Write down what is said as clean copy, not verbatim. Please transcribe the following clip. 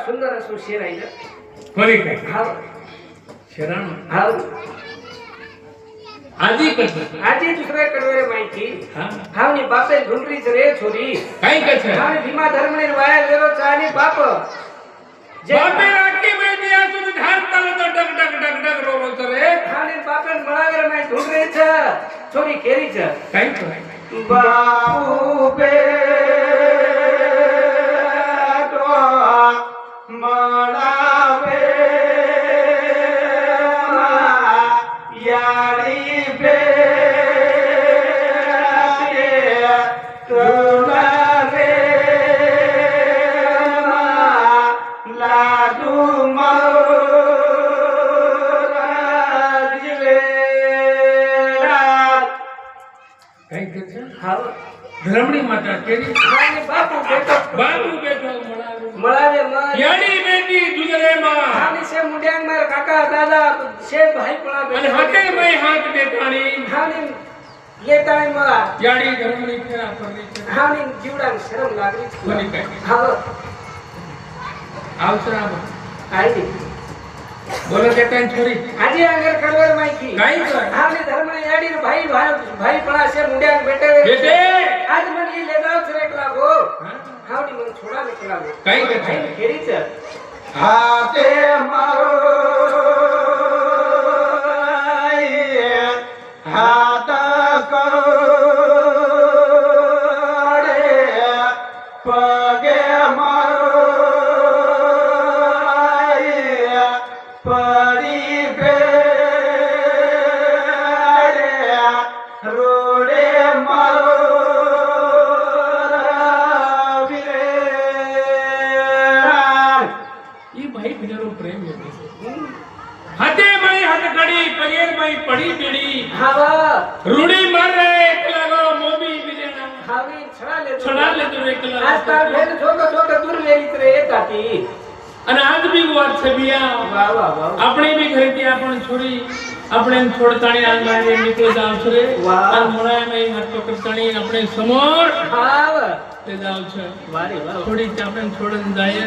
सुंदर असो शेर आहे ना खरी काय हाव शरण हाव आजी कसं आजी दुसऱ्या कडवरे माहिती हा हाव नि बापे ढुंडरीच रे छोरी काय कसं हाव नि भीमा धर्मने वाया गेलो चाली बाप बापे राखी माहिती असून धार चालत डग डग डग डग रोवत रे हाव नि बापे मळावर माहिती ढुंडरीच छोरी केरीच काय बापू बे मळावे यारी बे तुलारे लाडू मराजवे काय कसं हाव धर्मणी माता केली बापू बेटो मळावे याडी बेटी दुजरे मा आणि से मुंड्यांग मार काका दादा से भाई पळा आणि हाते मै हात देताणी हानी लेताणी मला याडी धर्मणी केला परली हानी जीवडांग शरम लागली कोणी काय हा आवसरा आई बोलो देतान छोरी आजी अंगर कडवर माहिती काय कर हानी धर्म याडी भाई भाई पळा से मुंड्यांग बेटे बेटे आज मन ये ले जाओ सरेक लागो हावडी मन छोडा निकला काय काय खेरीच हाते मारो हात कडे पगे मारो परी बेडे रोडे मारो प्रेम हाते माई हात कडी पगेर माई पडी पिडी हावा रूडी मार रे एकलागो मोबी बिदेना हावी छडा ले तू एकला आज तार भेद छोटो छोटो दूर वेरीत रे येताती અને આજ બી વાત છે બિયા વાહ વાહ વાહ આપણે બી ઘરેથી આપણ છોડી આપણે છોડતાણી આંગણે નીકળી જાવ છે વાહ અને મોળાએ મે હાથ પકડતાણી આપણે સમોર હાવ તે જાવ છે વારે વાહ છોડી આપણે છોડન જાય